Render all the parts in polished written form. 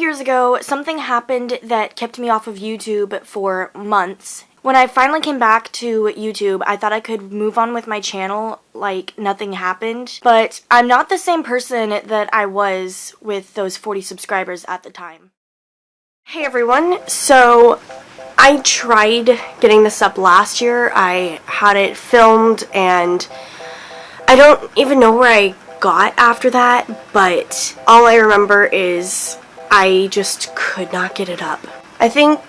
years ago, something happened that kept me off of YouTube for months. When I finally came back to YouTube, I thought I could move on with my channel like nothing happened. But I'm not the same person that I was with those 40 subscribers at the time. Hey everyone, so I tried getting this up last year. I had it filmed and I don't even know where I got after that, but all I remember is I just could not get it up. I think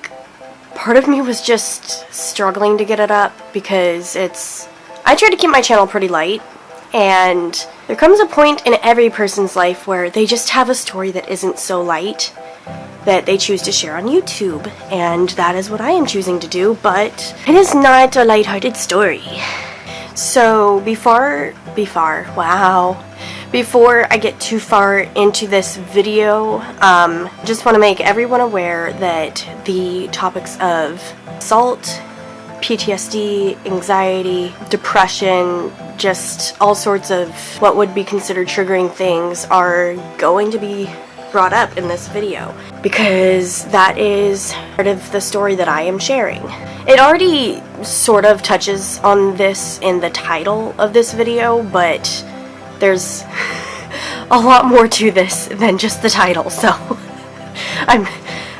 part of me was just struggling to get it up because I try to keep my channel pretty light, and there comes a point in every person's life where they just have a story that isn't so light that they choose to share on YouTube, and that is what I am choosing to do, but it is not a lighthearted story. So before I get too far into this video, just want to make everyone aware that the topics of assault, PTSD, anxiety, depression, just all sorts of what would be considered triggering things are going to be brought up in this video, because that is part of the story that I am sharing. It already sort of touches on this in the title of this video, but there's a lot more to this than just the title, so I'm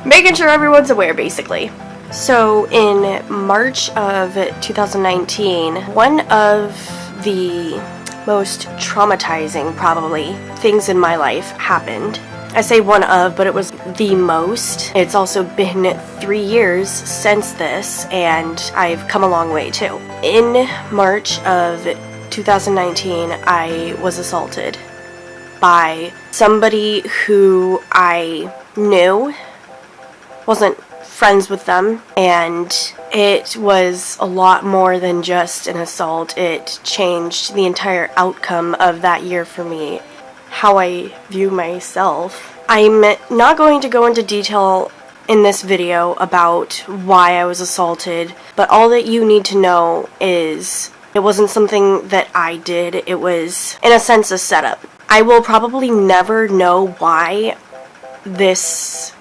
making sure everyone's aware, basically. So in March of 2019, one of the most traumatizing, probably, things in my life happened. I say one of, but it was the most. It's also been 3 years since this, and I've come a long way too. In March of 2019, I was assaulted by somebody who I knew, wasn't friends with them, and it was a lot more than just an assault. It changed the entire outcome of that year for me, how I view myself. I'm not going to go into detail in this video about why I was assaulted, but all that you need to know is it wasn't something that I did. It was, in a sense, a setup. I will probably never know why this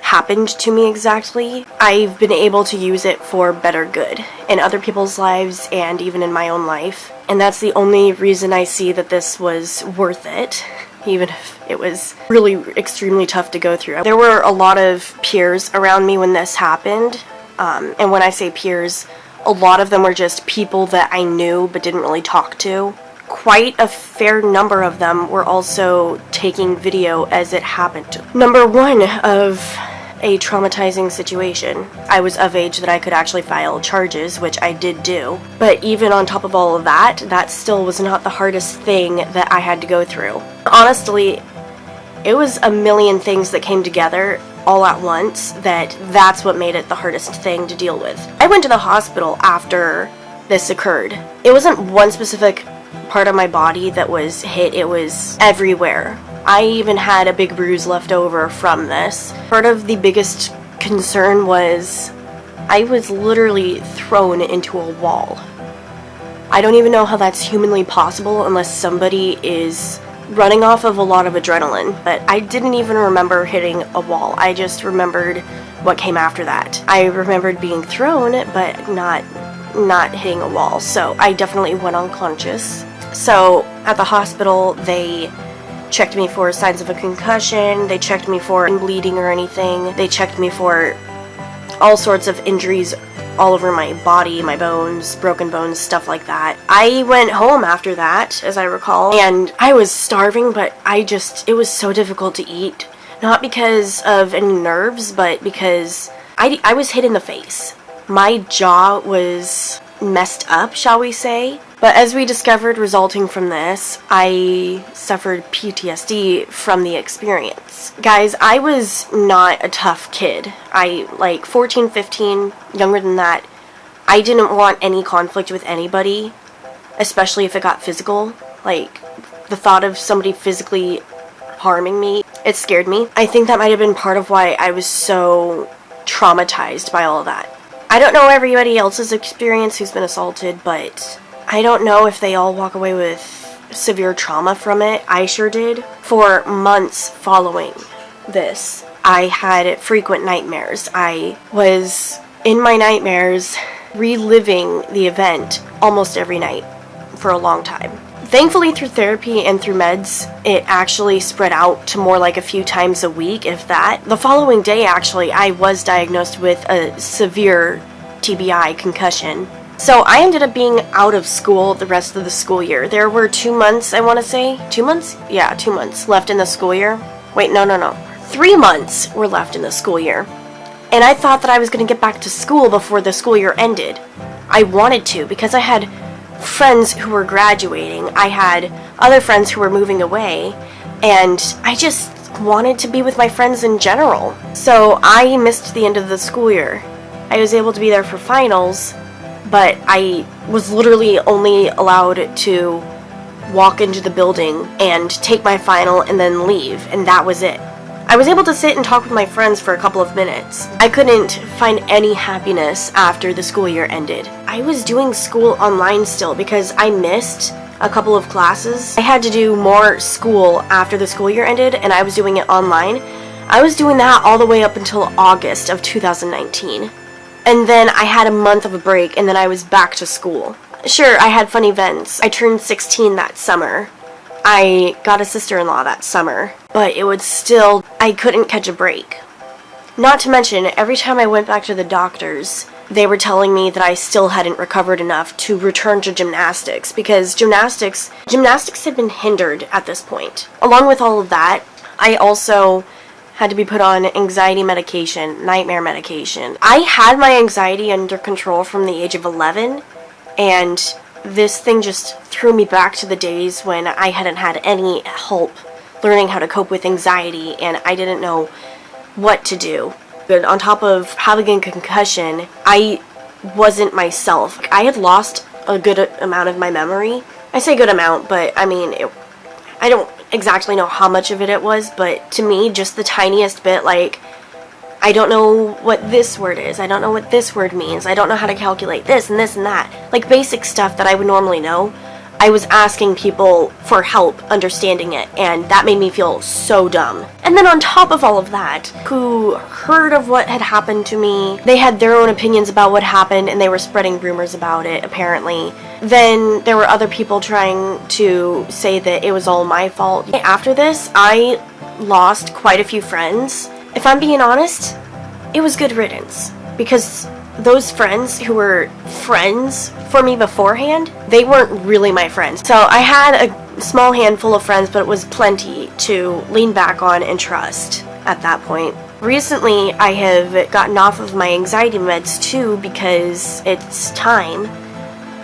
happened to me exactly. I've been able to use it for better good in other people's lives and even in my own life. And that's the only reason I see that this was worth it, even if it was really extremely tough to go through. There were a lot of peers around me when this happened, and when I say peers, a lot of them were just people that I knew but didn't really talk to. Quite a fair number of them were also taking video as it happened. Number one of a traumatizing situation. I was of age that I could actually file charges, which I did do. But even on top of all of that, that still was not the hardest thing that I had to go through. Honestly, it was a million things that came together all at once that's what made it the hardest thing to deal with. I went to the hospital after this occurred. It wasn't one specific part of my body that was hit, it was everywhere. I even had a big bruise left over from this. Part of the biggest concern was I was literally thrown into a wall. I don't even know how that's humanly possible unless somebody is running off of a lot of adrenaline, but I didn't even remember hitting a wall. I just remembered what came after that. I remembered being thrown, but not hitting a wall, so I definitely went unconscious. So at the hospital, they checked me for signs of a concussion, they checked me for bleeding or anything, they checked me for all sorts of injuries all over my body, my bones, broken bones, stuff like that. I went home after that, as I recall, and I was starving, but it was so difficult to eat. Not because of any nerves, but because I was hit in the face. My jaw was messed up, shall we say. But as we discovered resulting from this, I suffered PTSD from the experience. Guys, I was not a tough kid. Like 14, 15, younger than that, I didn't want any conflict with anybody, especially if it got physical. Like, the thought of somebody physically harming me, it scared me. I think that might have been part of why I was so traumatized by all of that. I don't know everybody else's experience who's been assaulted, but I don't know if they all walk away with severe trauma from it. I sure did. For months following this, I had frequent nightmares. I was in my nightmares reliving the event almost every night for a long time. Thankfully, through therapy and through meds, it actually spread out to more like a few times a week, if that. The following day, actually, I was diagnosed with a severe TBI, concussion. So I ended up being out of school the rest of the school year. There were 2 months, I want to say. 2 months? Yeah, 2 months left in the school year. Wait, no. 3 months were left in the school year. And I thought that I was going to get back to school before the school year ended. I wanted to, because I had friends who were graduating. I had other friends who were moving away. And I just wanted to be with my friends in general. So I missed the end of the school year. I was able to be there for finals, but I was literally only allowed to walk into the building and take my final and then leave, and that was it. I was able to sit and talk with my friends for a couple of minutes. I couldn't find any happiness after the school year ended. I was doing school online still because I missed a couple of classes. I had to do more school after the school year ended, and I was doing it online. I was doing that all the way up until August of 2019. And then I had a month of a break, and then I was back to school. Sure, I had fun events. I turned 16 that summer. I got a sister-in-law that summer, but it would still, I couldn't catch a break. Not to mention, every time I went back to the doctors, they were telling me that I still hadn't recovered enough to return to gymnastics, because gymnastics had been hindered at this point. Along with all of that, I also had to be put on anxiety medication, nightmare medication. I had my anxiety under control from the age of 11, and this thing just threw me back to the days when I hadn't had any help learning how to cope with anxiety, and I didn't know what to do. But on top of having a concussion, I wasn't myself. I had lost a good amount of my memory. I say good amount, but I mean, I don't exactly know how much of it was, but to me, just the tiniest bit, like, I don't know what this word is, I don't know what this word means, I don't know how to calculate this and this and that. Like basic stuff that I would normally know, I was asking people for help understanding it, and that made me feel so dumb. And then on top of all of that, who heard of what had happened to me, they had their own opinions about what happened, and they were spreading rumors about it, apparently. Then there were other people trying to say that it was all my fault. After this, I lost quite a few friends. If I'm being honest, it was good riddance, because those friends who were friends for me beforehand, they weren't really my friends. So I had a small handful of friends, but it was plenty to lean back on and trust at that point. Recently, I have gotten off of my anxiety meds too, because it's time.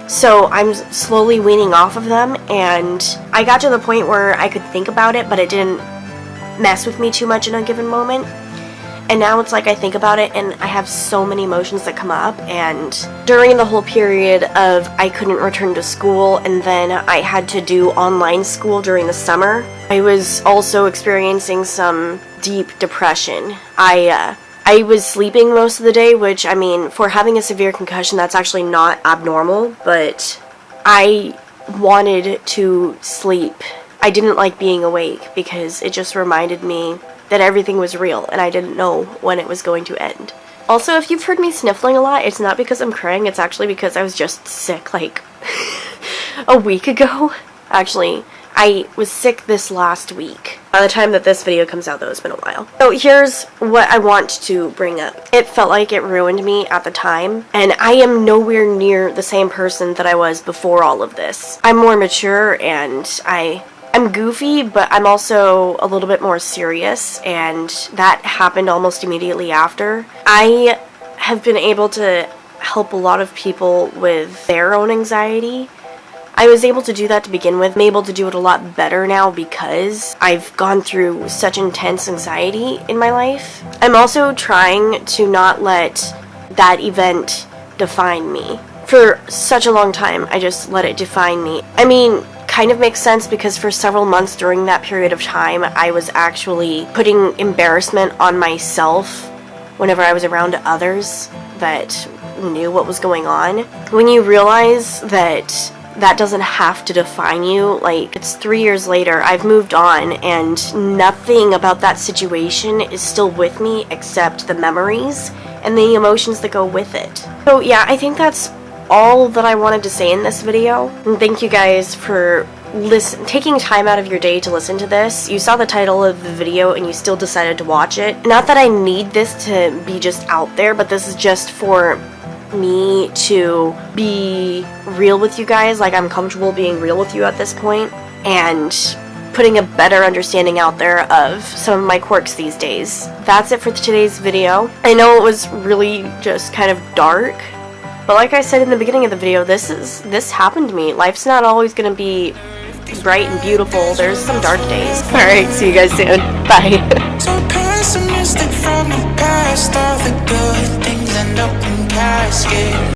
So I'm slowly weaning off of them, and I got to the point where I could think about it, but it didn't mess with me too much in a given moment. And now it's like I think about it and I have so many emotions that come up. And during the whole period of I couldn't return to school, and then I had to do online school during the summer, I was also experiencing some deep depression. I was sleeping most of the day, which, I mean, for having a severe concussion, that's actually not abnormal, but I wanted to sleep. I didn't like being awake because it just reminded me that everything was real and I didn't know when it was going to end. Also, if you've heard me sniffling a lot, it's not because I'm crying, it's actually because I was just sick like a week ago. Actually, I was sick this last week. By the time that this video comes out, though, it's been a while. So here's what I want to bring up. It felt like it ruined me at the time, and I am nowhere near the same person that I was before all of this. I'm more mature, and I'm goofy, but I'm also a little bit more serious, and that happened almost immediately after. I have been able to help a lot of people with their own anxiety. I was able to do that to begin with. I'm able to do it a lot better now because I've gone through such intense anxiety in my life. I'm also trying to not let that event define me. For such a long time, I just let it define me. I mean, kind of makes sense because for several months during that period of time, I was actually putting embarrassment on myself whenever I was around others that knew what was going on. When you realize that that doesn't have to define you. Like, it's 3 years later, I've moved on, and nothing about that situation is still with me except the memories and the emotions that go with it. So yeah, I think that's all that I wanted to say in this video. And thank you guys for taking time out of your day to listen to this. You saw the title of the video and you still decided to watch it. Not that I need this to be just out there, but this is just for me to be real with you guys. Like, I'm comfortable being real with you at this point and putting a better understanding out there of some of my quirks these days. That's it for today's video. I know it was really just kind of dark, but like I said in the beginning of the video, this happened to me. Life's not always gonna be bright and beautiful. There's some dark days. Alright, see you guys soon. Bye. So pessimistic from the past, all the good things end up in casket.